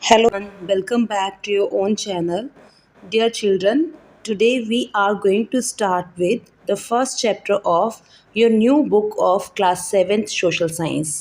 Hello and welcome back to your own channel. Dear children, today we are going to start with the first chapter of your new book of class 7th social science.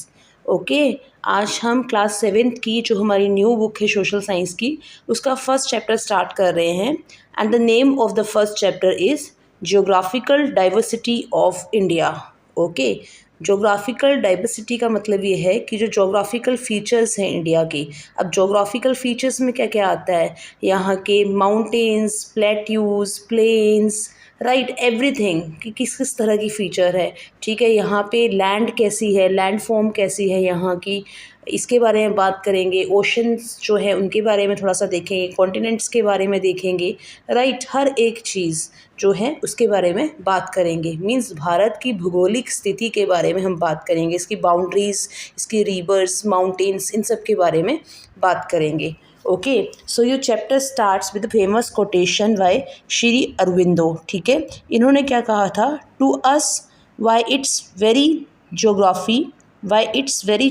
Okay आज हम class 7th की जो हमारी new book है social science की उसका first chapter start कर रहे हैं and the name of the first chapter is geographical diversity of India. Okay, geographical diversity का मतलब ये है कि जो जोग्राफिकल फ़ीचर्स हैं इंडिया के. अब जोग्राफिकल फ़ीचर्स में क्या क्या आता है, यहाँ के mountains, plateaus, planes, right, everything कि किस किस तरह की फ़ीचर है. ठीक है, यहाँ पे लैंड कैसी है, लैंड फॉर्म कैसी है यहाँ की, इसके बारे में बात करेंगे. ओशंस जो है उनके बारे में थोड़ा सा देखेंगे, कॉन्टिनेंट्स के बारे में देखेंगे. राइट, हर एक चीज़ जो है उसके बारे में बात करेंगे. मींस भारत की भूगोलिक स्थिति के बारे में हम बात करेंगे, इसकी बाउंड्रीज़, इसकी रिवर्स, माउंटेन्स, इन सब के बारे में बात करेंगे. Okay, so your chapter starts with famous quotation by Shri Aurobindo. ठीक है, इन्होंने क्या कहा था, to us why it's very geography, why it's very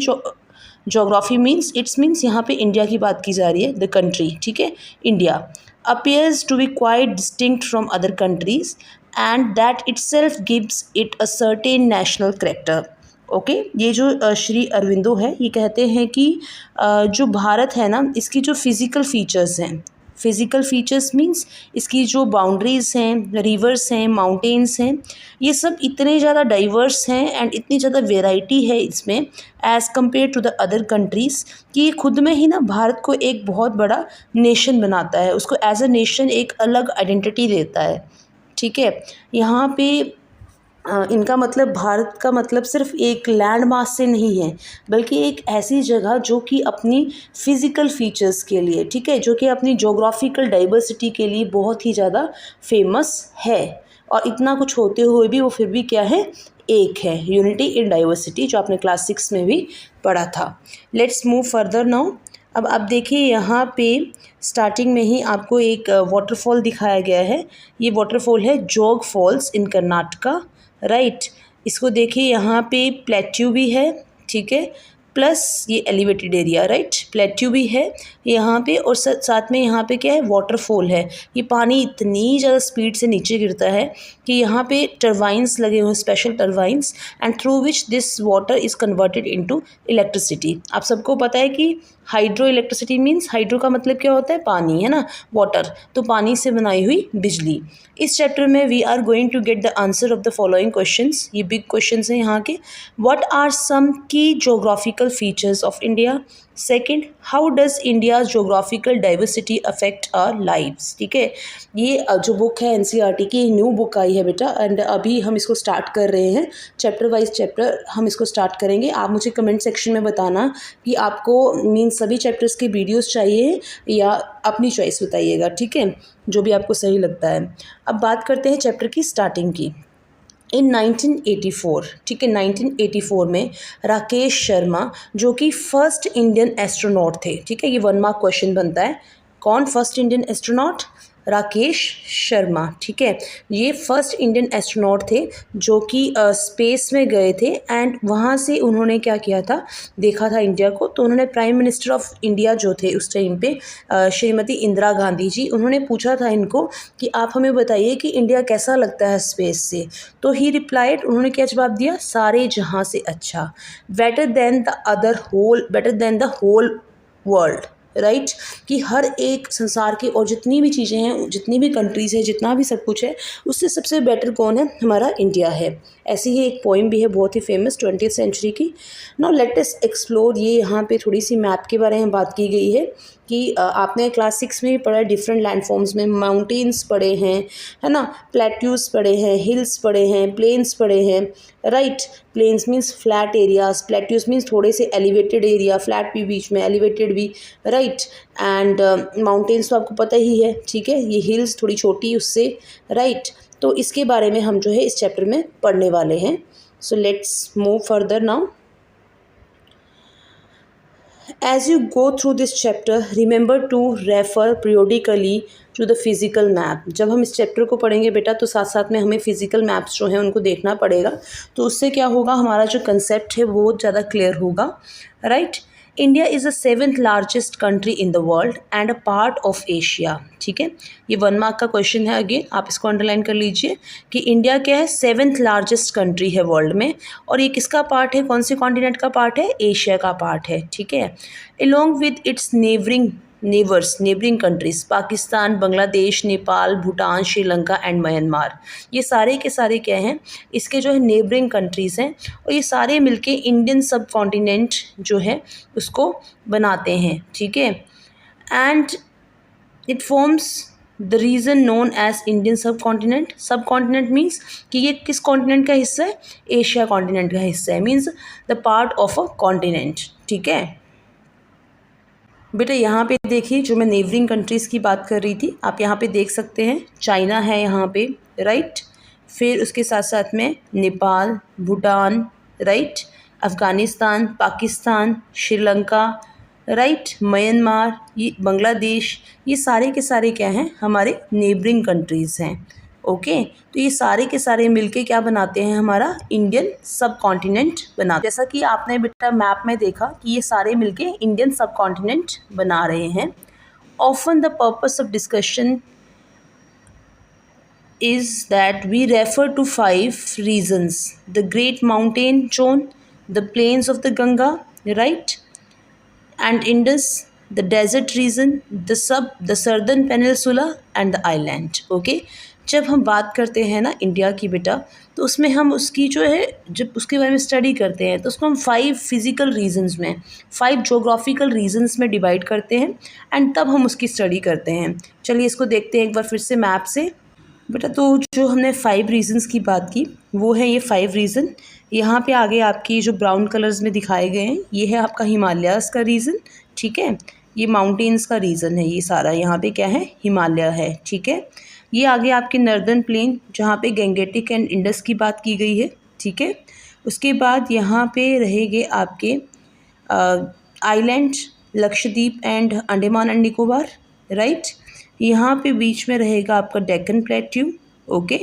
geography means यहाँ पे इंडिया की बात की जा रही है, द कंट्री. ठीक है, India appears to be quite distinct from other countries and that itself gives it a certain national character. Okay, ये जो श्री अरविंदो है ये कहते हैं कि जो भारत है ना, इसकी जो फिज़िकल फ़ीचर्स हैं, फिज़िकल फ़ीचर्स मींस इसकी जो बाउंड्रीज़ हैं, रिवर्स हैं, माउंटेन्स हैं, ये सब इतने ज़्यादा डाइवर्स हैं एंड इतनी ज़्यादा वेराइटी है इसमें as compared to the other countries कि ये खुद में ही ना भारत को एक बहुत बड़ा नेशन बनाता है, उसको एज अ नेशन एक अलग आइडेंटिटी देता है. ठीक है, यहाँ पे इनका मतलब भारत का मतलब सिर्फ एक लैंड मास से नहीं है, बल्कि एक ऐसी जगह जो कि अपनी फ़िज़िकल फ़ीचर्स के लिए, ठीक है, जो कि अपनी जोग्राफिकल डाइवर्सिटी के लिए बहुत ही ज़्यादा फेमस है. और इतना कुछ होते हुए भी वो फिर भी क्या है, एक है. यूनिटी इन डाइवर्सिटी, जो आपने क्लास 6 में भी पढ़ा था. Let's move further now. अब आप देखिए यहाँ पे स्टार्टिंग में ही आपको एक वाटरफॉल दिखाया गया है. ये वाटरफॉल है जोग फॉल्स इन कर्नाटका. राइट, इसको देखिए यहाँ पे प्लेट्यू भी है. ठीक है, प्लस ये एलिवेटेड एरिया, राइट, प्लेट्यू भी है यहाँ पे और साथ में यहाँ पे क्या है, वाटरफॉल है. ये पानी इतनी ज़्यादा स्पीड से नीचे गिरता है कि यहाँ पे टरबाइंस लगे हुए हैं, special turbines, and through which this water is converted into electricity. आप सबको पता है कि हाइड्रो इलेक्ट्रिसिटी मीन्स, हाइड्रो का मतलब क्या होता है, पानी, है ना, वाटर, तो पानी से बनाई हुई बिजली. इस चैप्टर में we are going to get the answer of the following questions. ये बिग क्वेश्चंस हैं यहाँ के. What are some key geographical features of India. Second, how does India's geographical diversity affect our lives. ठीक है, ये जो book है NCERT की न्यू बुक आई है बेटा, एंड अभी हम इसको स्टार्ट कर रहे हैं. चैप्टर वाइज चैप्टर हम इसको स्टार्ट करेंगे. आप मुझे कमेंट सेक्शन में बताना कि आपको मीन्स सभी चैप्टर्स के वीडियोस चाहिए या अपनी चॉइस बताइएगा. ठीक है, जो भी आपको सही लगता है. अब बात करते हैं चैप्टर की स्टार्टिंग की. इन 1984, ठीक है, 1984 में राकेश शर्मा जो कि फर्स्ट इंडियन एस्ट्रोनॉट थे. ठीक है, ये 1 मार्क क्वेश्चन बनता है. कौन first Indian astronaut, Rakesh Sharma. ठीक है, ये फर्स्ट इंडियन एस्ट्रोनॉट थे जो कि स्पेस में गए थे एंड वहाँ से उन्होंने क्या किया था, देखा था इंडिया को. तो उन्होंने प्राइम मिनिस्टर ऑफ इंडिया जो थे उस टाइम पे श्रीमती इंदिरा गांधी जी, उन्होंने पूछा था इनको कि आप हमें बताइए कि इंडिया कैसा लगता है स्पेस से. तो ही रिप्लाइड, उन्होंने क्या जवाब दिया, सारे जहाँ से अच्छा, better than the other whole, better than the whole world. Right, कि हर एक संसार के और जितनी भी चीज़ें हैं, जितनी भी कंट्रीज़ है, जितना भी सब कुछ है, उससे सबसे बेटर कौन है, हमारा इंडिया है. ऐसी ही एक पोइम भी है बहुत ही फेमस 20th सेंचुरी की. Now let us explore. ये यहाँ पे थोड़ी सी मैप के बारे में बात की गई है कि आपने क्लास 6 में भी पढ़ा है, डिफरेंट लैंडफॉर्म्स में माउंटेन्स पढ़े हैं, है ना, प्लेट्यूज़ पढ़े हैं, हिल्स पढ़े हैं, प्लेन्स पढ़े हैं. Right, plains means flat areas, plateaus means थोड़े से एलिवेटेड एरिया, फ्लैट भी बीच में, एलिवेटेड भी. राइट, एंड माउंटेन्स तो आपको पता ही है. ठीक है, ये हिल्स थोड़ी छोटी उससे. राइट, तो इसके बारे में हम जो है इस चैप्टर में पढ़ने वाले हैं. So let's move further now. As you go through this chapter, remember to refer periodically to the physical map. जब हम इस चैप्टर को पढ़ेंगे बेटा तो साथ साथ में हमें फिजिकल मैप्स जो हैं उनको देखना पड़ेगा. तो उससे क्या होगा, हमारा जो कंसेप्ट है वो बहुत ज़्यादा क्लियर होगा. Right, India is the 7th largest country in the world and a part of Asia. ठीक है, ये 1 मार्क का क्वेश्चन है, अगेन आप इसको अंडरलाइन कर लीजिए कि इंडिया क्या है, 7th लार्जेस्ट कंट्री है वर्ल्ड में, और ये किसका पार्ट है, कौन से कॉन्टिनेंट का पार्ट है, एशिया का पार्ट है। ठीक है, along with its neighbouring countries Pakistan, Bangladesh, Nepal, Bhutan, Sri Lanka and Myanmar, ये सारे के सारे क्या हैं, इसके जो है नेबरिंग कंट्रीज़ हैं, और ये सारे मिलके इंडियन सब कॉन्टिनेंट जो है उसको बनाते हैं। ठीक है, and it forms the region known as Indian subcontinent means कि ये किस कॉन्टिनेंट का हिस्सा है, एशिया कॉन्टिनेंट का हिस्सा है, means the part of a continent. ठीक है बेटा, यहाँ पे देखिए जो मैं नेबरिंग कंट्रीज़ की बात कर रही थी, आप यहाँ पे देख सकते हैं चाइना है यहाँ पे, राइट, फिर उसके साथ साथ में Nepal, Bhutan, right, Afghanistan, Pakistan, Sri Lanka, right, Myanmar, ये बांग्लादेश, ये सारे के सारे क्या हैं, हमारे नेबरिंग कंट्रीज़ हैं। ओके, तो ये सारे के सारे मिलके क्या बनाते हैं, हमारा इंडियन सब कॉन्टिनेंट बनाते हैं। जैसा कि आपने बेटा मैप में देखा कि ये सारे मिलके इंडियन सब कॉन्टिनेंट बना रहे हैं। Often the purpose of discussion is that we refer to 5 regions: the Great Mountain Chain, the plains of the Ganga, right, and Indus, the desert region, the southern peninsula and the island. Okay, जब हम बात करते हैं ना India की बेटा, तो उसमें हम उसकी जो है जब उसके बारे में स्टडी करते हैं तो उसको हम 5 फिज़िकल रीजन्स में, 5 जोग्राफिकल रीजन्स में डिवाइड करते हैं, एंड तब हम उसकी स्टडी करते हैं। चलिए इसको देखते हैं एक बार फिर से मैप से बेटा। तो जो हमने 5 रीजन्स की बात की वो है ये 5 रीज़न। यहाँ पे आगे आपकी जो ब्राउन कलर्स में दिखाए गए हैं ये है आपका हिमालयाज़ का रीज़न। ठीक है, ये माउंटेन्स का रीज़न है, ये सारा यहाँ पे क्या है, हिमालय है। ठीक है, ये आगे आपके नर्दर्न प्लेन जहाँ पे गंगेटिक एंड इंडस की बात की गई है। ठीक है, उसके बाद यहाँ पे रहेंगे आपके island Lakshadweep and Andaman and Nicobar, right. यहाँ पे बीच में रहेगा आपका Deccan plateau. Okay,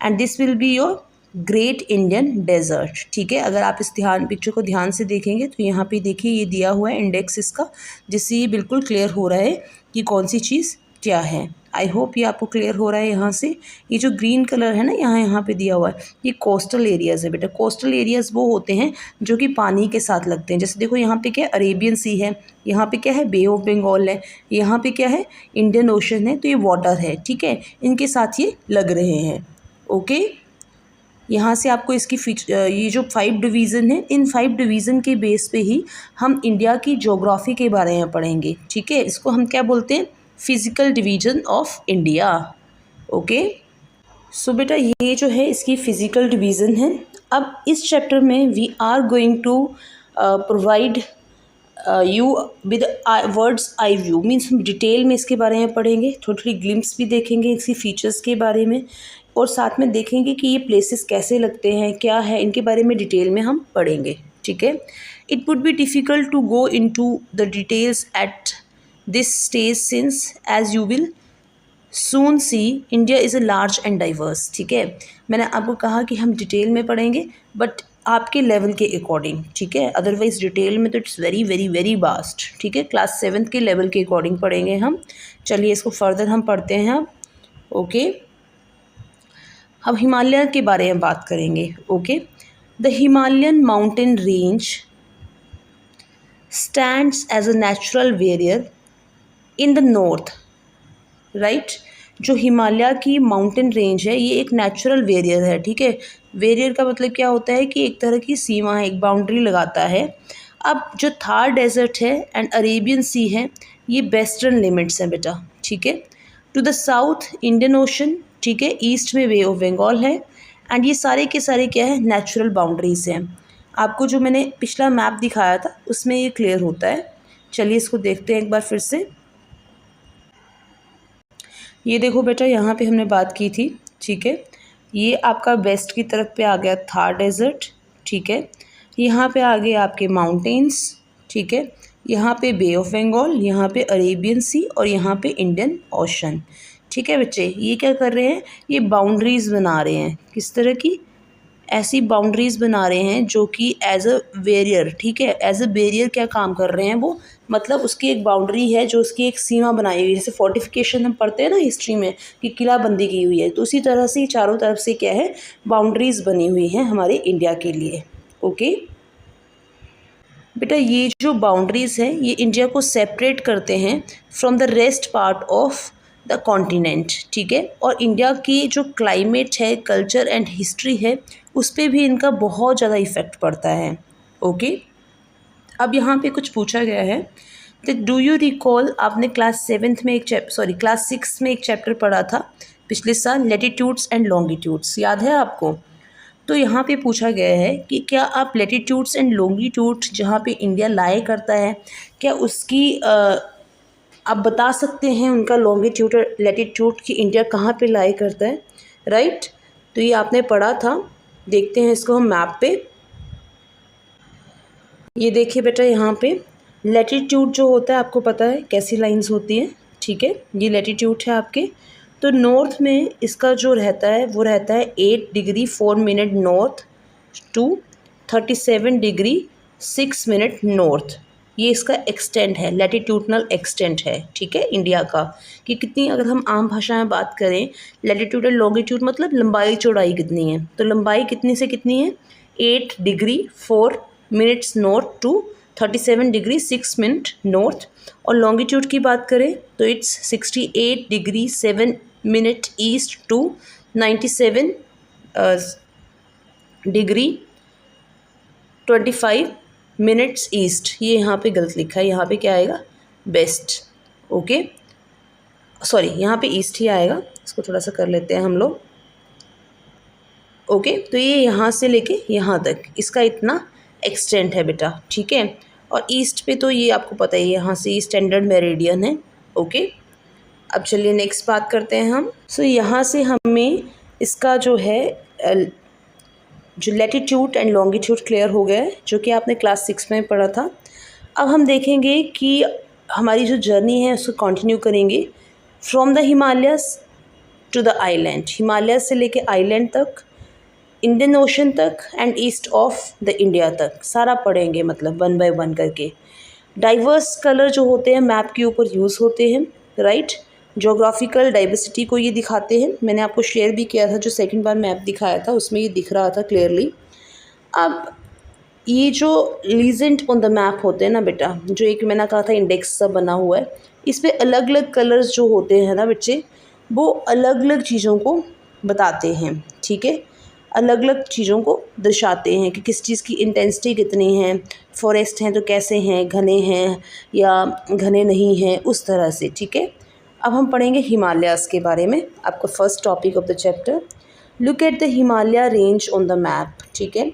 and this will be your great Indian desert. ठीक है, अगर आप इस पिक्चर को ध्यान से देखेंगे तो यहाँ पे देखिए ये दिया हुआ है इंडेक्स इसका, जिससे ये बिल्कुल क्लियर हो रहा है कि कौन सी चीज़ क्या है। आई होप ये आपको क्लियर हो रहा है। यहाँ से ये जो ग्रीन कलर है ना यहाँ पे दिया हुआ है, ये कोस्टल एरियाज़ है बेटा। कोस्टल एरियाज़ वो होते हैं जो कि पानी के साथ लगते हैं। जैसे देखो यहाँ पे क्या है, अरेबियन सी है, यहाँ पे क्या है, बे ऑफ बंगाल है, यहाँ पे क्या है, इंडियन ओशन है, तो ये वाटर है। ठीक है, इनके साथ ये लग रहे हैं। ओके, यहाँ से आपको इसकी ये जो 5 डिवीज़न है, इन 5 डिवीज़न के बेस पे ही हम इंडिया की जोग्राफ़ी के बारे में पढ़ेंगे। ठीक है, इसको हम क्या बोलते हैं, physical division of India. Okay, so बेटा ये जो है इसकी फ़िज़िकल डिवीज़न है। अब इस चैप्टर में we are going to provide you with bird's eye view, means हम डिटेल में इसके बारे में पढ़ेंगे, थोड़ी ग्लिम्स भी देखेंगे इसकी फ़ीचर्स के बारे में, और साथ में देखेंगे कि ये प्लेसेस कैसे लगते हैं, क्या है, इनके बारे में डिटेल में हम पढ़ेंगे। ठीक है, it would be difficult to go into the details at this stage since as you will soon see India is a large and diverse. ठीक है, मैंने आपको कहा कि हम डिटेल में पढ़ेंगे बट आपके लेवल के अकॉर्डिंग। ठीक है, अदरवाइज़ डिटेल में तो it's very very very vast. ठीक है, क्लास 7th के लेवल के अकॉर्डिंग पढ़ेंगे हम। चलिए इसको फर्दर हम पढ़ते हैं अब। ओके, अब हिमालय के बारे में बात करेंगे। Okay, the Himalayan mountain range stands as a natural barrier in the north, right. जो हिमालय की माउंटेन रेंज है ये एक नेचुरल बैरियर है। ठीक है, बैरियर का मतलब क्या होता है कि एक तरह की सीमा है, एक बाउंड्री लगाता है। अब जो थार डेजर्ट है एंड अरेबियन सी है ये वेस्टर्न लिमिट्स हैं बेटा। ठीक है, to the south Indian ocean, ठीक है, ईस्ट में बे ऑफ बंगाल है, एंड ये सारे के सारे क्या है, नेचुरल बाउंड्रीज हैं। आपको जो मैंने पिछला मैप दिखाया था उसमें ये क्लियर होता है। चलिए इसको देखते हैं एक बार फिर से। ये देखो बेटा यहाँ पे हमने बात की थी। ठीक है, ये आपका वेस्ट की तरफ पे आ गया थार डेजर्ट। ठीक है, यहाँ पे आ गए आपके माउंटेन्स। ठीक है, यहाँ पे बे ऑफ बंगाल, यहाँ पे अरेबियन सी और यहाँ पे इंडियन ओशन। ठीक है बच्चे, ये क्या कर रहे हैं, ये बाउंड्रीज़ बना रहे हैं, किस तरह की, ऐसी बाउंड्रीज़ बना रहे हैं जो कि एज अ बैरियर, ठीक है, एज अ बैरियर क्या काम कर रहे हैं वो, मतलब उसकी एक बाउंड्री है जो उसकी एक सीमा बनाई हुई है। जैसे फोर्टिफिकेशन हम पढ़ते हैं ना हिस्ट्री में कि किलाबंदी की हुई है, तो उसी तरह से चारों तरफ से क्या है, बाउंड्रीज़ बनी हुई हैं हमारे इंडिया के लिए। ओके बेटा, ये जो बाउंड्रीज़ हैं ये इंडिया को सेपरेट करते हैं from the rest part of the continent, ठीक है। और इंडिया की जो क्लाइमेट है, कल्चर एंड हिस्ट्री है, उस पर भी इनका बहुत ज़्यादा इफ़ेक्ट पड़ता है। ओके अब यहाँ पे कुछ पूछा गया है, तो डू यू रिकॉल, आपने क्लास 7th में क्लास 6 में एक चैप्टर पढ़ा था पिछले साल, लेटीट्यूड्स एंड लॉन्गिट्यूड्स, याद है आपको? तो यहाँ पे पूछा गया है कि क्या आप लेटीट्यूड्स एंड लॉन्गिट्यूड जहाँ पे इंडिया लाए करता है, क्या उसकी आप बता सकते हैं उनका लॉन्गिट्यूड और लेटीट्यूड कि इंडिया कहाँ पे लाए करता है, राइट? तो ये आपने पढ़ा था। देखते हैं इसको हम मैप पे। ये देखिए बेटा, यहाँ पे लेटीट्यूड जो होता है आपको पता है कैसी लाइंस होती हैं, ठीक है। ये लेटीट्यूड है आपके, तो नॉर्थ में इसका जो रहता है वो रहता है 8 degree 4 minute north to 37 degree 6 minute north. ये इसका एक्सटेंट है, लैटिट्यूडनल एक्सटेंट है, ठीक है, इंडिया का। कि कितनी, अगर हम आम भाषा में बात करें, लैटिट्यूड और लॉन्गिट्यूड मतलब लंबाई चौड़ाई कितनी है, तो लंबाई कितनी से कितनी है, 8 degree 4 minutes north to 37 degree 6 minute north. और लॉन्गिट्यूड की बात करें तो it's 68 degree 7 minute east to 97 degree 25 minutes east. ये यहाँ पे गलत लिखा है, यहाँ पे क्या आएगा, बेस्ट। ओके सॉरी, यहाँ पे ईस्ट ही आएगा, इसको थोड़ा सा कर लेते हैं हम लोग। ओके तो ये यहाँ से लेके यहाँ तक इसका इतना एक्सटेंट है बेटा, ठीक है। और ईस्ट पे तो ये आपको पता ही है, यहाँ से स्टैंडर्ड मेरिडियन है। ओके अब चलिए नेक्स्ट बात करते हैं हम। सो यहाँ से हमें इसका जो है जो लैटिट्यूड एंड लॉन्गिट्यूड क्लियर हो गया है, जो कि आपने क्लास 6 में पढ़ा था। अब हम देखेंगे कि हमारी जो जर्नी है उसको कंटिन्यू करेंगे from the Himalayas to the island, Himalaya से लेके आइलैंड तक, इंडियन ओशन तक and east of the India तक, सारा पढ़ेंगे, मतलब 1 बाय 1 करके। डाइवर्स कलर जो होते हैं मैप के ऊपर यूज़ होते हैं, राइट। जोग्राफिकल डाइवर्सिटी को ये दिखाते हैं, मैंने आपको शेयर भी किया था, जो सेकंड बार मैप दिखाया था उसमें ये दिख रहा था क्लियरली। अब ये जो लीजेंट ऑन द मैप होते हैं ना बेटा, जो एक मैंने कहा था इंडेक्स सा बना हुआ है, इस पर अलग अलग कलर्स जो होते हैं ना बच्चे, वो अलग अलग चीज़ों को बताते हैं, ठीक है, अलग अलग चीज़ों को दर्शाते हैं कि किस चीज़ की इंटेंसिटी कितनी है, फॉरेस्ट हैं तो कैसे हैं, घने हैं या घने नहीं हैं, उस तरह से, ठीक है। अब हम पढ़ेंगे हिमालयाज़ के बारे में, आपका first topic of the chapter. Look at the Himalaya range on the map, ठीक है।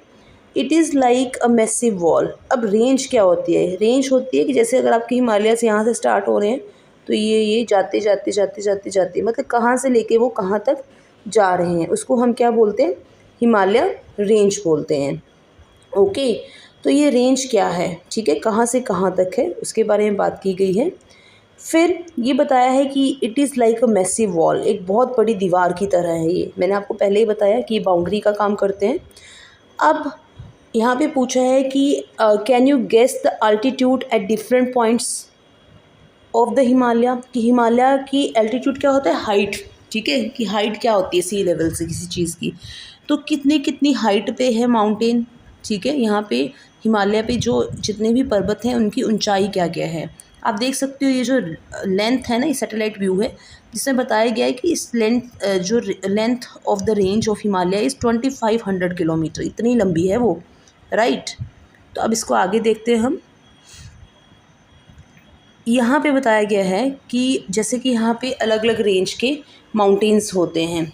It is like a massive wall. अब रेंज क्या होती है, रेंज होती है कि जैसे अगर आपके हिमालय से यहाँ से स्टार्ट हो रहे हैं तो ये जाते जाते जाते जाते जाते मतलब कहाँ से लेके वो कहाँ तक जा रहे हैं, उसको हम क्या बोलते हैं, हिमालय रेंज बोलते हैं। ओके तो ये रेंज क्या है, ठीक है, कहाँ से कहाँ तक है, उसके बारे में बात की गई है। फिर ये बताया है कि it is like a massive wall, एक बहुत बड़ी दीवार की तरह है ये, मैंने आपको पहले ही बताया कि ये बाउंड्री का काम करते हैं। अब यहाँ पे पूछा है कि can you guess the altitude at different points of the Himalaya, कि हिमालय की एल्टीट्यूड क्या होता है, हाइट, ठीक है, कि हाइट क्या होती है सी लेवल से किसी चीज़ की, तो कितनी कितनी हाइट पे है माउंटेन, ठीक है। यहाँ पे हिमालय पे जो जितने भी पर्वत हैं उनकी ऊंचाई क्या क्या है, आप देख सकते हो। ये जो लेंथ है ना, ये सैटेलाइट व्यू है जिसमें बताया गया है कि इस जो length of the range of Himalaya is 2500 kilometre, इतनी लंबी है वो, राइट। तो अब इसको आगे देखते हैं हम। यहाँ पे बताया गया है कि जैसे कि यहाँ पे अलग अलग रेंज के माउंटेन्स होते हैं।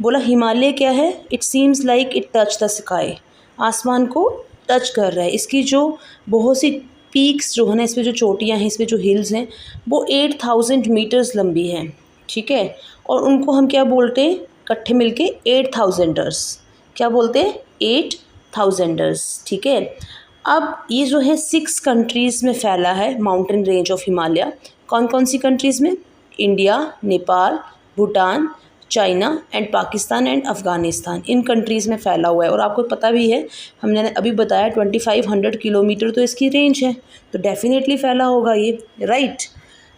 बोला हिमालय क्या है, it seems like it touch the sky, आसमान को टच कर रहा है। इसकी जो बहुत सी पीक्स जो है ना, इसमें जो चोटियाँ हैं, इसमें जो हिल्स हैं, वो 8000 मीटर्स लंबी हैं, ठीक है। और उनको हम क्या बोलते हैं, इकट्ठे मिलके 8000ers, क्या बोलते हैं, 8000ers, ठीक है। अब ये जो है 6 कंट्रीज़ में फैला है माउंटेन रेंज ऑफ हिमालय। कौन कौन सी कंट्रीज़ में, India, Nepal, Bhutan, China and Pakistan and Afghanistan, in countries में फैला हुआ है। और आपको पता भी है, हमने अभी बताया 2500 किलोमीटर तो इसकी रेंज है, तो डेफिनेटली फैला होगा ये, राइट।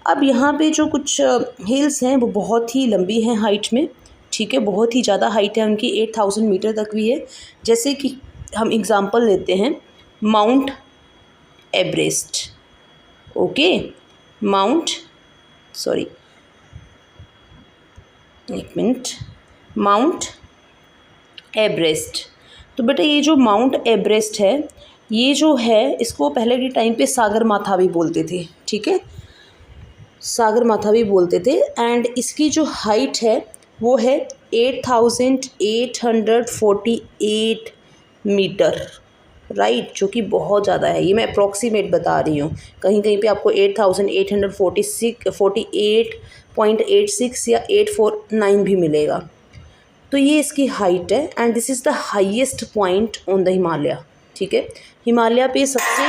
अब यहाँ पे जो कुछ हिल्स हैं वो बहुत ही लंबी हैं हाइट में, ठीक है, बहुत ही ज़्यादा हाइट है उनकी, 8000 मीटर तक भी है। जैसे कि हम एग्ज़ाम्पल लेते हैं mount Everest, okay, mount Everest. तो बेटा ये जो माउंट एवरेस्ट है, ये जो है इसको पहले के टाइम पे सागर माथा भी बोलते थे, ठीक है, सागर माथा भी बोलते थे। एंड इसकी जो हाइट है वो है 8848 मीटर, राइट, जो कि बहुत ज़्यादा है। ये मैं अप्रॉक्सीमेट बता रही हूँ, कहीं कहीं पे आपको 8846.86 या 849 भी मिलेगा। तो ये इसकी हाइट है and this is the highest point on the Himalaya, ठीक है। हिमालय पे सबसे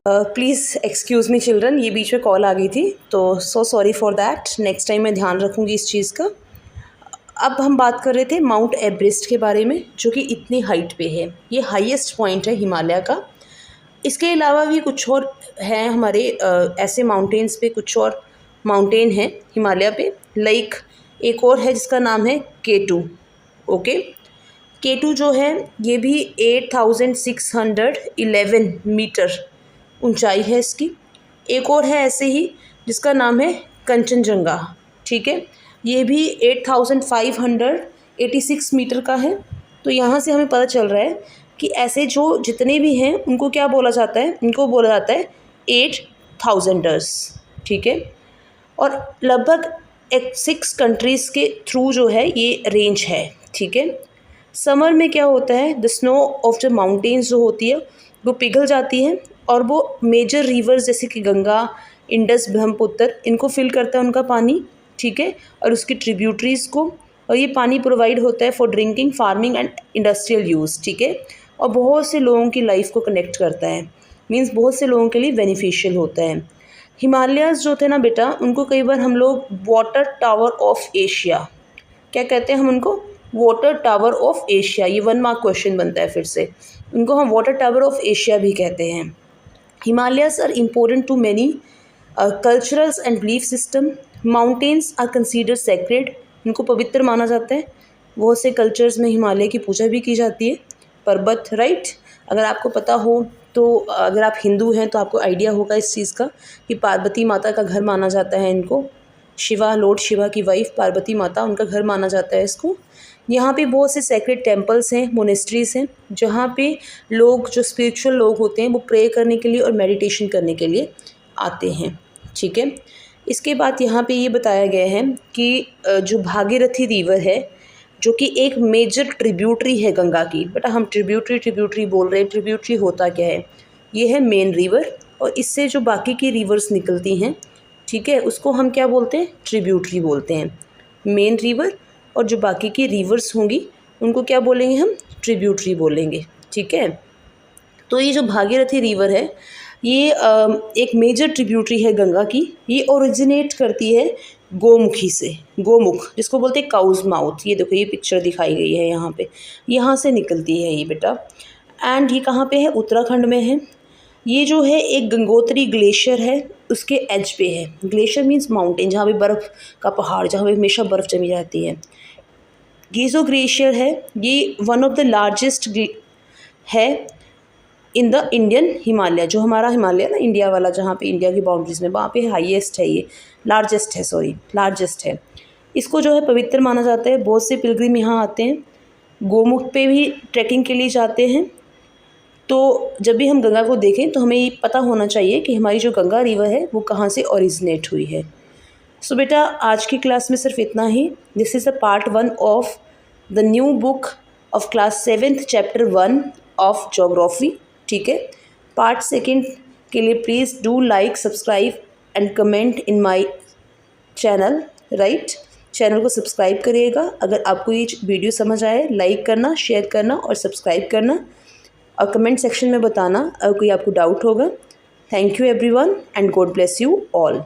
प्लीज़ एक्सक्यूज़ मी चिल्ड्रन, ये बीच में कॉल आ गई थी, तो so sorry for that. Next time मैं ध्यान रखूँगी इस चीज़ का। अब हम बात कर रहे थे माउंट एवरेस्ट के बारे में, जो कि इतनी हाइट पे है, ये हाईएस्ट पॉइंट है हिमालय का। इसके अलावा भी कुछ और हैं हमारे ऐसे माउंटेन्स पे, कुछ और माउंटेन हैं हिमालय पे, लाइक एक और है जिसका नाम है K2, ओके। K2 जो है ये भी 8611 मीटर ऊंचाई है इसकी। एक और है ऐसे ही जिसका नाम है कंचनजंगा, ठीक है, ये भी 8586 मीटर का है। तो यहाँ से हमें पता चल रहा है कि ऐसे जो जितने भी हैं उनको क्या बोला जाता है, इनको बोला जाता है 8000ers, ठीक है। और लगभग 6 कंट्रीज़ के थ्रू जो है ये रेंज है, ठीक है। समर में क्या होता है, the snow of the mountains जो होती है वो पिघल जाती है और वो मेजर रिवर्स जैसे कि गंगा, इंडस, ब्रह्मपुत्र, इनको फिल करता है उनका पानी, ठीक है, और उसकी ट्रिब्यूटरीज़ को। और ये पानी प्रोवाइड होता है for drinking, farming and industrial use, ठीक है। और बहुत से लोगों की लाइफ को कनेक्ट करता है, मीन्स बहुत से लोगों के लिए बेनिफिशियल होता है। हिमालयाज़ जो थे ना बेटा, उनको कई बार हम लोग वाटर टावर ऑफ एशिया, क्या कहते हैं हम उनको, वाटर टावर ऑफ एशिया, ये 1 मार्क क्वेश्चन बनता है फिर से, उनको हम वाटर टावर ऑफ एशिया भी कहते हैं। Himalayas are important to many culturals and belief system. Mountains are considered sacred, इनको पवित्र माना जाता है। बहुत से कल्चर्स में हिमालय की पूजा भी की जाती है, पर्वत, राइट। अगर आपको पता हो तो, अगर आप हिंदू हैं तो आपको आइडिया होगा इस चीज़ का कि पार्वती माता का घर माना जाता है इनको, शिवा, लॉर्ड शिवा की वाइफ पार्वती माता, उनका घर माना जाता है इसको। यहाँ पे बहुत से सेक्रेड टेम्पल्स हैं, मोनेस्ट्रीज़ हैं, जहाँ पे लोग, जो स्पिरिचुअल लोग होते हैं, वो प्रे करने के लिए और मेडिटेशन करने के लिए आते हैं, ठीक है। इसके बाद यहाँ पे ये बताया गया है कि जो भागीरथी रिवर है, जो कि एक मेजर ट्रिब्यूटरी है गंगा की। बेटा हम ट्रिब्यूटरी बोल रहे हैं, ट्रिब्यूटरी होता क्या है, ये है मेन रिवर, और इससे जो बाकी की रिवर्स निकलती हैं, ठीक है, उसको हम क्या बोलते हैं, ट्रिब्यूटरी बोलते हैं। मेन रिवर और जो बाकी की रिवर्स होंगी उनको क्या बोलेंगे हम, ट्रिब्यूटरी बोलेंगे, ठीक है। तो ये जो भागीरथी रिवर है ये एक मेजर ट्रिब्यूटरी है गंगा की। ये ओरिजिनेट करती है गोमुखी से, गोमुख जिसको बोलते हैं काउज माउथ, ये देखो ये पिक्चर दिखाई गई है यहाँ पे, यहाँ से निकलती है ये बेटा। एंड ये कहाँ पे है, उत्तराखंड में है। ये जो है एक गंगोत्री ग्लेशियर है, उसके एज पे है। ग्लेशियर मीन्स माउंटेन, जहाँ पे बर्फ़ का पहाड़, जहाँ पे हमेशा बर्फ़ जमी रहती है। गीज़ो ग्लेशियर है, ये वन ऑफ द लार्जेस्ट है इन द इंडियन हिमालय, जो हमारा हिमालय ना इंडिया वाला, जहाँ पे इंडिया की बाउंड्रीज़ में, वहाँ पे हाईएस्ट है ये, लार्जेस्ट है। इसको जो है पवित्र माना जाता है। बहुत से पिलग्रिम यहाँ आते हैं, गोमुख पे भी ट्रैकिंग के लिए जाते हैं। तो जब भी हम गंगा को देखें तो हमें ये पता होना चाहिए कि हमारी जो गंगा रिवर है वो कहाँ से ओरिजिनेट हुई है। सो बेटा आज की क्लास में सिर्फ इतना ही। This is the part 1 of the new book of class 7th chapter 1 of geography, ठीक है। पार्ट 2 के लिए please do like, subscribe and comment in my channel, right. Channel को सब्सक्राइब करिएगा। अगर आपको ये वीडियो समझ आए, लाइक करना, शेयर करना और सब्सक्राइब करना, और कमेंट सेक्शन में बताना अगर कोई आपको डाउट होगा। Thank you everyone and God bless you all.